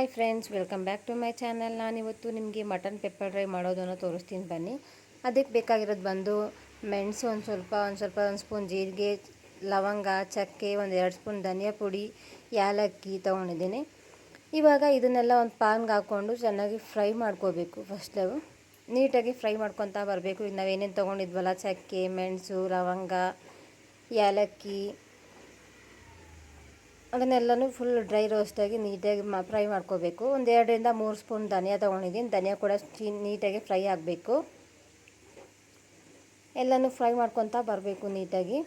Hi friends, welcome back to my channel. ನಾನಿವತ್ತು ನಿಮಗೆ mutton pepper dry ಮಾಡೋದನ್ನು ತೋರಿಸ್ತೀನಿ ಬನ್ನಿ. ಅದಕ್ಕೆ ಬೇಕಾಗಿರೋದು ಬಂದು ಮೆಣಸು ಒಂದು ಸ್ಪೂನ್ ಜೀರಿಗೆ, ಲವಂಗ, ಚಕ್ಕೆ, 1-2 ಸ್ಪೂನ್ ಧನಿಯಾ ಪುಡಿ, ಏಲಕ್ಕಿ ತೊಗೊಂಡಿದ್ದೀನಿ. ಇವಾಗ ಇದನ್ನೆಲ್ಲ ಒಂದು ಪಾನ್ಗೆ ಹಾಕ್ಕೊಂಡು ಚೆನ್ನಾಗಿ ಫ್ರೈ ಮಾಡ್ಕೋಬೇಕು. ಫಸ್ಟ್ ನೀಟಾಗಿ ಫ್ರೈ ಮಾಡ್ಕೊತಾ ಬರಬೇಕು. ಈಗ ನಾವೇನೇನು ತೊಗೊಂಡಿದ್ವಲ್ಲ, ಚಕ್ಕೆ, ಮೆಣಸು, ಲವಂಗ, ಏಲಕ್ಕಿ, ಅದನ್ನೆಲ್ಲನೂ ಫುಲ್ ಡ್ರೈ ರೋಸ್ಟಾಗಿ ನೀಟಾಗಿ ಫ್ರೈ ಮಾಡ್ಕೋಬೇಕು. 2-3 ಸ್ಪೂನ್ ಧನಿಯಾ ತೊಗೊಂಡಿದ್ದೀನಿ. ಧನಿಯಾ ಕೂಡ ನೀಟಾಗಿ ಫ್ರೈ ಆಗಬೇಕು. ಎಲ್ಲನೂ ಫ್ರೈ ಮಾಡ್ಕೊತಾ ಬರಬೇಕು ನೀಟಾಗಿ.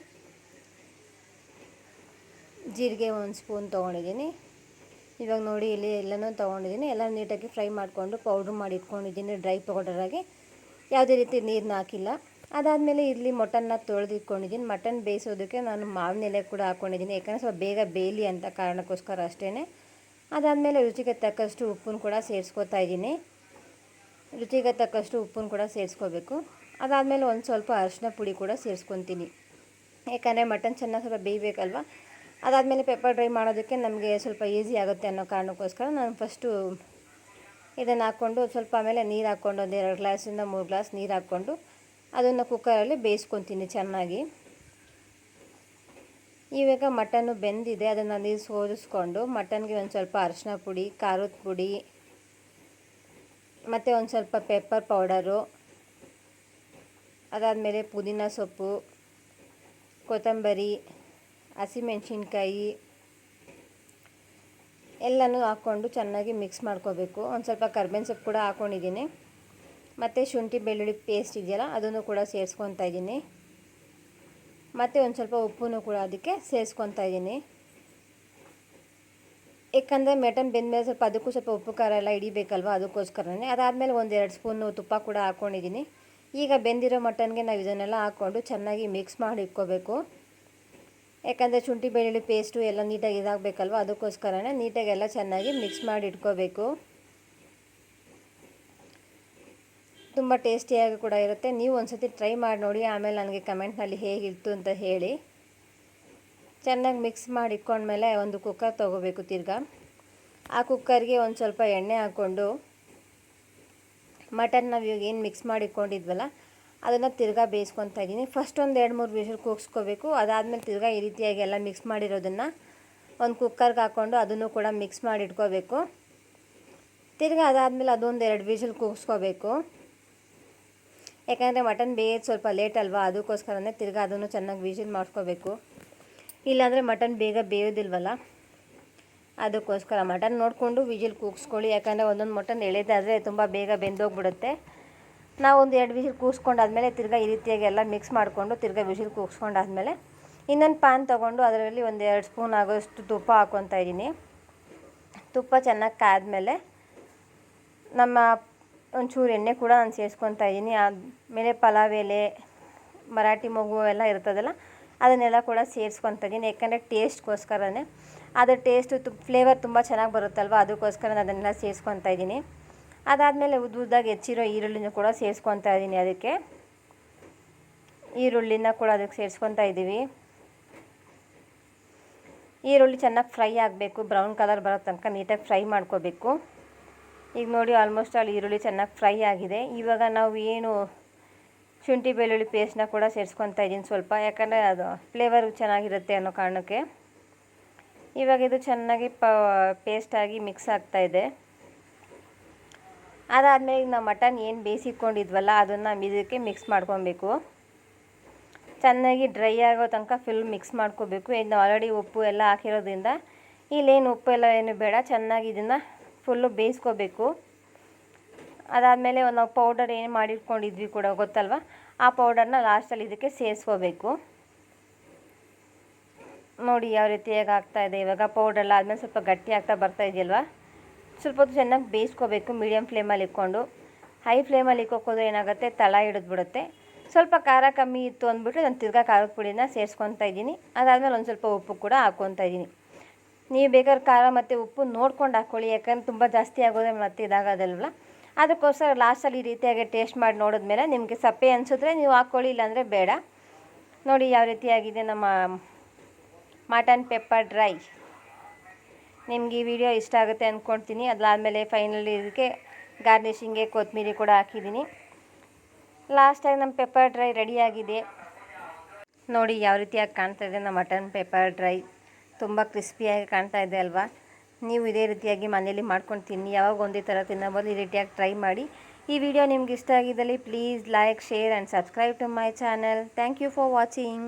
ಜೀರಿಗೆ 1 ಸ್ಪೂನ್ ತೊಗೊಂಡಿದ್ದೀನಿ. ಇವಾಗ ನೋಡಿ, ಇಲ್ಲಿ ಎಲ್ಲನೂ ತೊಗೊಂಡಿದ್ದೀನಿ. ಎಲ್ಲ ನೀಟಾಗಿ ಫ್ರೈ ಮಾಡಿಕೊಂಡು ಪೌಡ್ರ್ ಮಾಡಿ ಇಟ್ಕೊಂಡಿದ್ದೀನಿ ಡ್ರೈ ಪೌಡರಾಗಿ. ಯಾವುದೇ ರೀತಿ ನೀರನ್ನ ಹಾಕಿಲ್ಲ. ಅದಾದಮೇಲೆ ಇಲ್ಲಿ ಮಟನ್ನ ತೊಳೆದಿಟ್ಕೊಂಡಿದ್ದೀನಿ. ಮಟನ್ ಬೇಯಿಸೋದಕ್ಕೆ ನಾನು ಮಾವಿನ ಎಲೆ ಕೂಡ ಹಾಕ್ಕೊಂಡಿದ್ದೀನಿ, ಯಾಕಂದರೆ ಸ್ವಲ್ಪ ಬೇಗ ಬೇಯಲಿ ಅಂತ ಕಾರಣಕ್ಕೋಸ್ಕರ ಅಷ್ಟೇ. ಅದಾದಮೇಲೆ ರುಚಿಗೆ ತಕ್ಕಷ್ಟು ಉಪ್ಪನ್ನು ಕೂಡ ಸೇರಿಸ್ಕೊತಾ ಇದ್ದೀನಿ. ರುಚಿಗೆ ತಕ್ಕಷ್ಟು ಉಪ್ಪನ್ನು ಕೂಡ ಸೇರಿಸ್ಕೋಬೇಕು. ಅದಾದಮೇಲೆ ಒಂದು ಸ್ವಲ್ಪ ಅರಿಶಿನ ಪುಡಿ ಕೂಡ ಸೇರಿಸ್ಕೊತೀನಿ, ಯಾಕಂದರೆ ಮಟನ್ ಚೆನ್ನಾಗಿ ಸ್ವಲ್ಪ ಬೇಯಬೇಕಲ್ವ. ಅದಾದಮೇಲೆ ಪೆಪ್ಪರ್ ಡ್ರೈ ಮಾಡೋದಕ್ಕೆ ನಮಗೆ ಸ್ವಲ್ಪ ಈಸಿ ಆಗುತ್ತೆ ಅನ್ನೋ ಕಾರಣಕ್ಕೋಸ್ಕರ ನಾನು ಫಸ್ಟು ಇದನ್ನು ಹಾಕ್ಕೊಂಡು ಸ್ವಲ್ಪ ಆಮೇಲೆ ನೀರು ಹಾಕ್ಕೊಂಡು 1-2 ಗ್ಲಾಸಿಂದ 3 ಗ್ಲಾಸ್ ನೀರು ಹಾಕ್ಕೊಂಡು ಅದನ್ನು ಕುಕ್ಕರಲ್ಲಿ ಬೇಯಿಸ್ಕೊತೀನಿ ಚೆನ್ನಾಗಿ. ಇವಾಗ ಮಟನ್ನು ಬೆಂದಿದೆ, ಅದನ್ನು ನೀರು ಸೋದಿಸ್ಕೊಂಡು ಮಟನ್ಗೆ ಒಂದು ಸ್ವಲ್ಪ ಅರಿಶಿನ ಪುಡಿ, ಖಾರದ ಪುಡಿ ಮತ್ತು ಒಂದು ಸ್ವಲ್ಪ ಪೆಪ್ಪರ್ ಪೌಡರು, ಅದಾದಮೇಲೆ ಪುದೀನ ಸೊಪ್ಪು, ಕೊತ್ತಂಬರಿ, ಹಸಿಮೆಣಸಿನ್ಕಾಯಿ ಎಲ್ಲನೂ ಹಾಕ್ಕೊಂಡು ಚೆನ್ನಾಗಿ ಮಿಕ್ಸ್ ಮಾಡ್ಕೋಬೇಕು. ಒಂದು ಸ್ವಲ್ಪ ಕರ್ಬೇವಿನ ಸೊಪ್ಪು ಕೂಡ ಹಾಕ್ಕೊಂಡಿದ್ದೀನಿ. ಮತ್ತು ಶುಂಠಿ ಬೆಳ್ಳುಳ್ಳಿ ಪೇಸ್ಟ್ ಇದೆಯಲ್ಲ, ಅದನ್ನು ಕೂಡ ಸೇರಿಸ್ಕೊತಾ ಇದ್ದೀನಿ. ಮತ್ತು ಒಂದು ಸ್ವಲ್ಪ ಉಪ್ಪನ್ನು ಕೂಡ ಅದಕ್ಕೆ ಸೇರಿಸ್ಕೊತಾ ಇದ್ದೀನಿ, ಏಕೆಂದರೆ ಮಟನ್ ಬೆಂದಮೇಲೆ ಸ್ವಲ್ಪ ಅದಕ್ಕೂ ಸ್ವಲ್ಪ ಉಪ್ಪು ಖಾರ ಎಲ್ಲ ಹಿಡಿಬೇಕಲ್ವ, ಅದಕ್ಕೋಸ್ಕರನೇ. ಅದಾದಮೇಲೆ 1-2 ಸ್ಪೂನು ತುಪ್ಪ ಕೂಡ ಹಾಕ್ಕೊಂಡಿದ್ದೀನಿ. ಈಗ ಬೆಂದಿರೋ ಮಟನ್ಗೆ ನಾವು ಇದನ್ನೆಲ್ಲ ಹಾಕ್ಕೊಂಡು ಚೆನ್ನಾಗಿ ಮಿಕ್ಸ್ ಮಾಡಿ ಇಟ್ಕೋಬೇಕು, ಯಾಕಂದರೆ ಶುಂಠಿ ಬೆಳ್ಳುಳ್ಳಿ ಪೇಸ್ಟು ಎಲ್ಲ ನೀಟಾಗಿ ಇದಾಗಬೇಕಲ್ವ, ಅದಕ್ಕೋಸ್ಕರನೇ ನೀಟಾಗಿ ಎಲ್ಲ ಚೆನ್ನಾಗಿ ಮಿಕ್ಸ್ ಮಾಡಿ ಇಟ್ಕೋಬೇಕು. ತುಂಬ ಟೇಸ್ಟಿಯಾಗಿ ಕೂಡ ಇರುತ್ತೆ. ನೀವು ಒಂದು ಸತಿ ಟ್ರೈ ಮಾಡಿ ನೋಡಿ, ಆಮೇಲೆ ನನಗೆ ಕಮೆಂಟ್ನಲ್ಲಿ ಹೇಗಿತ್ತು ಅಂತ ಹೇಳಿ. ಚೆನ್ನಾಗಿ ಮಿಕ್ಸ್ ಮಾಡಿ ಇಟ್ಕೊಂಡ್ಮೇಲೆ ಒಂದು ಕುಕ್ಕರ್ ತೊಗೋಬೇಕು. ತಿರ್ಗಾ ಆ ಕುಕ್ಕರ್ಗೆ ಒಂದು ಸ್ವಲ್ಪ ಎಣ್ಣೆ ಹಾಕ್ಕೊಂಡು ಮಟನ್ ನಾವು ಇವಾಗ ಏನು ಮಿಕ್ಸ್ ಮಾಡಿ ಇಟ್ಕೊಂಡಿದ್ವಲ್ಲ ಅದನ್ನು ತಿರ್ಗಾ ಬೇಯಿಸ್ಕೊತಾ ಇದ್ದೀನಿ. ಫಸ್ಟ್ 1-2-3 ವಿಷಲ್ ಕೂಗಿಸ್ಕೋಬೇಕು. ಅದಾದಮೇಲೆ ತಿರ್ಗಾ ಈ ರೀತಿಯಾಗಿ ಎಲ್ಲ ಮಿಕ್ಸ್ ಮಾಡಿರೋದನ್ನು ಒಂದು ಕುಕ್ಕರ್ಗೆ ಹಾಕ್ಕೊಂಡು ಅದನ್ನು ಕೂಡ ಮಿಕ್ಸ್ ಮಾಡಿ ಇಟ್ಕೋಬೇಕು. ತಿರ್ಗಾ ಅದಾದಮೇಲೆ ಅದೊಂದು-2 ವಿಷಲ್ ಕೂಗಿಸ್ಕೋಬೇಕು, ಯಾಕಂದರೆ ಮಟನ್ ಬೇಯೋದು ಸ್ವಲ್ಪ ಲೇಟ್ ಅಲ್ವಾ, ಅದಕ್ಕೋಸ್ಕರನೇ ತಿರ್ಗಾ ಅದನ್ನು ಚೆನ್ನಾಗಿ ವಿಷಲ್ ಮಾಡಿಸ್ಕೋಬೇಕು. ಇಲ್ಲಾಂದರೆ ಮಟನ್ ಬೇಗ ಬೇಯೋದಿಲ್ವಲ್ಲ, ಅದಕ್ಕೋಸ್ಕರ ಮಟನ್ ನೋಡಿಕೊಂಡು ವಿಷಲ್ ಕೂಗಿಸ್ಕೊಳ್ಳಿ. ಯಾಕಂದರೆ ಒಂದೊಂದು ಮಟನ್ ಎಳೆದಾದರೆ ತುಂಬ ಬೇಗ ಬೆಂದೋಗ್ಬಿಡುತ್ತೆ. ನಾವು 1-2 ವಿಷಲ್ ಕೂಗಿಸ್ಕೊಂಡಾದ್ಮೇಲೆ ತಿರ್ಗಾ ಈ ರೀತಿಯಾಗಿ ಎಲ್ಲ ಮಿಕ್ಸ್ ಮಾಡಿಕೊಂಡು ತಿರ್ಗಾ ವಿಷಲ್ ಕೂಗಿಸ್ಕೊಂಡಾದ್ಮೇಲೆ ಇನ್ನೊಂದು ಪ್ಯಾನ್ ತೊಗೊಂಡು ಅದರಲ್ಲಿ 1-2 ಸ್ಪೂನ್ ಆಗೋಷ್ಟು ತುಪ್ಪ ಹಾಕ್ಕೊತಾ ಇದ್ದೀನಿ. ತುಪ್ಪ ಚೆನ್ನಾಗಿ ಕಾದ್ಮೇಲೆ ನಮ್ಮ ಒಂಚೂರು ಎಣ್ಣೆ ಕೂಡ ನಾನು ಸೇರಿಸ್ಕೊತಾ ಇದ್ದೀನಿ. ಆಮೇಲೆ ಪಲಾವ್ ಎಲೆ, ಮರಾಠಿ ಮೊಗ್ಗು ಎಲ್ಲ ಇರ್ತದಲ್ಲ, ಅದನ್ನೆಲ್ಲ ಕೂಡ ಸೇರಿಸ್ಕೊತಾ ಇದ್ದೀನಿ, ಯಾಕಂದರೆ ಟೇಸ್ಟ್ಗೋಸ್ಕರನೇ. ಅದು ಟೇಸ್ಟು ಫ್ಲೇವರ್ ತುಂಬ ಚೆನ್ನಾಗಿ ಬರುತ್ತಲ್ವ, ಅದಕ್ಕೋಸ್ಕರ ಅದನ್ನೆಲ್ಲ ಸೇರಿಸ್ಕೊತಾ ಇದ್ದೀನಿ. ಅದಾದಮೇಲೆ ಉದ್ದಾಗಿ ಹೆಚ್ಚಿರೋ ಈರುಳ್ಳಿನ ಕೂಡ ಸೇರಿಸ್ಕೊತಾ ಇದ್ದೀನಿ. ಅದಕ್ಕೆ ಈರುಳ್ಳಿನ ಕೂಡ ಅದಕ್ಕೆ ಸೇರಿಸ್ಕೊತಾ ಇದ್ದೀವಿ. ಈರುಳ್ಳಿ ಚೆನ್ನಾಗಿ ಫ್ರೈ ಆಗಬೇಕು, ಬ್ರೌನ್ ಕಲರ್ ಬರೋ ತನಕ ನೀಟಾಗಿ ಫ್ರೈ ಮಾಡ್ಕೋಬೇಕು. ಈಗ ನೋಡಿ, ಆಲ್ಮೋಸ್ಟ್ ಅಲ್ಲಿ ಈರುಳ್ಳಿ ಚೆನ್ನಾಗಿ ಫ್ರೈ ಆಗಿದೆ. ಇವಾಗ ನಾವು ಏನು ಶುಂಠಿ ಬೆಳ್ಳುಳ್ಳಿ ಪೇಸ್ಟ್ನ ಕೂಡ ಸೇರಿಸ್ಕೊತಾ ಇದ್ದೀನಿ ಸ್ವಲ್ಪ, ಯಾಕಂದರೆ ಅದು ಫ್ಲೇವರು ಚೆನ್ನಾಗಿರುತ್ತೆ ಅನ್ನೋ ಕಾರಣಕ್ಕೆ. ಇವಾಗ ಇದು ಚೆನ್ನಾಗಿ ಪೇಸ್ಟಾಗಿ ಮಿಕ್ಸ್ ಆಗ್ತಾಯಿದೆ. ಅದಾದಮೇಲೆ ಈಗ ನಾವು ಮಟನ್ ಏನು ಬೇಯಿಸಿಟ್ಕೊಂಡಿದ್ವಲ್ಲ ಅದನ್ನು ಇದಕ್ಕೆ ಮಿಕ್ಸ್ ಮಾಡ್ಕೊಬೇಕು. ಚೆನ್ನಾಗಿ ಡ್ರೈ ಆಗೋ ತನಕ ಫುಲ್ ಮಿಕ್ಸ್ ಮಾಡ್ಕೋಬೇಕು. ಇದು ನಾವು ಆಲ್ರೆಡಿ ಉಪ್ಪು ಎಲ್ಲ ಹಾಕಿರೋದ್ರಿಂದ ಇಲ್ಲೇನು ಉಪ್ಪು ಎಲ್ಲ ಏನು ಬೇಡ, ಚೆನ್ನಾಗಿ ಇದನ್ನು ಫುಲ್ಲು ಬೇಯಿಸ್ಕೋಬೇಕು. ಅದಾದಮೇಲೆ ನಾವು ಪೌಡರ್ ಏನು ಮಾಡಿಟ್ಕೊಂಡಿದ್ವಿ ಕೂಡ ಗೊತ್ತಲ್ವ, ಆ ಪೌಡರ್ನ ಲಾಸ್ಟಲ್ಲಿ ಇದಕ್ಕೆ ಸೇರಿಸ್ಕೋಬೇಕು. ನೋಡಿ ಯಾವ ರೀತಿಯಾಗಿ ಆಗ್ತಾಯಿದೆ. ಇವಾಗ ಪೌಡ್ರೆಲ್ಲ ಆದಮೇಲೆ ಸ್ವಲ್ಪ ಗಟ್ಟಿ ಆಗ್ತಾ ಬರ್ತಾ ಇದೆಯಲ್ವ, ಸ್ವಲ್ಪ ಹೊತ್ತು ಚೆನ್ನಾಗಿ ಬೇಯಿಸ್ಕೋಬೇಕು ಮೀಡಿಯಮ್ ಫ್ಲೇಮಲ್ಲಿ ಇಟ್ಕೊಂಡು. ಹೈ ಫ್ಲೇಮಲ್ಲಿ ಇಕ್ಕೋದ್ರೆ ಏನಾಗುತ್ತೆ, ತಳ ಹಿಡಿದ್ಬಿಡುತ್ತೆ. ಸ್ವಲ್ಪ ಖಾರ ಕಮ್ಮಿ ಇತ್ತು ಅಂದ್ಬಿಟ್ಟು ನಾನು ತಿರ್ಗಾ ಖಾರದ ಪುಡಿನ ಸೇರಿಸ್ಕೊತಾ ಇದ್ದೀನಿ. ಅದಾದಮೇಲೆ ಒಂದು ಸ್ವಲ್ಪ ಉಪ್ಪು ಕೂಡ ಹಾಕ್ಕೊತಾ ಇದ್ದೀನಿ. ನೀವು ಬೇಕಾದ್ರೆ ಖಾರ ಮತ್ತು ಉಪ್ಪು ನೋಡ್ಕೊಂಡು ಹಾಕ್ಕೊಳ್ಳಿ, ಯಾಕಂದ್ರೆ ತುಂಬ ಜಾಸ್ತಿ ಆಗೋದ್ರೆ ಮತ್ತೆ ಇದಾಗೋದಲ್ವ, ಅದಕ್ಕೋಸ್ಕರ ಲಾಸ್ಟಲ್ಲಿ ಈ ರೀತಿಯಾಗಿ ಟೇಸ್ಟ್ ಮಾಡಿ ನೋಡಿದ್ಮೇಲೆ ನಿಮಗೆ ಸಪ್ಪೆ ಅನಿಸಿದ್ರೆ ನೀವು ಹಾಕ್ಕೊಳ್ಳಿ, ಇಲ್ಲಾಂದರೆ ಬೇಡ. ನೋಡಿ ಯಾವ ರೀತಿಯಾಗಿದೆ ನಮ್ಮ ಮಟನ್ ಪೆಪ್ಪರ್ ಡ್ರೈ. ನಿಮ್ಗೆ ಈ ವಿಡಿಯೋ ಇಷ್ಟ ಆಗುತ್ತೆ ಅಂದ್ಕೊಳ್ತೀನಿ. ಅದಾದಮೇಲೆ ಫೈನಲಿ ಇದಕ್ಕೆ ಗಾರ್ನಿಷಿಂಗ್ಗೆ ಕೊತ್ತಂಬರಿ ಕೂಡ ಹಾಕಿದ್ದೀನಿ. ಲಾಸ್ಟಾಗಿ ನಮ್ಮ ಪೆಪ್ಪರ್ ಡ್ರೈ ರೆಡಿಯಾಗಿದೆ. ನೋಡಿ ಯಾವ ರೀತಿಯಾಗಿ ಕಾಣ್ತಾ ಇದೆ ನಮ್ಮ ಮಟನ್ ಪೆಪ್ಪರ್ ಡ್ರೈ. ತುಂಬ ಕ್ರಿಸ್ಪಿಯಾಗಿ ಕಾಣ್ತಾ ಇದೆ ಅಲ್ವಾ? ನೀವು ಇದೇ ರೀತಿಯಾಗಿ ಮನೇಲಿ ಮಾಡ್ಕೊಂಡು ತಿನ್ನಿ. ಯಾವಾಗ ಒಂದೇ ಥರ ತಿನ್ನೋಬೋದು ಈ ರೀತಿಯಾಗಿ ಟ್ರೈ ಮಾಡಿ. ಈ ವಿಡಿಯೋ ನಿಮ್ಗೆ ಇಷ್ಟ ಆಗಿದ್ದಲ್ಲಿ please like, share and subscribe to my channel. Thank you for watching.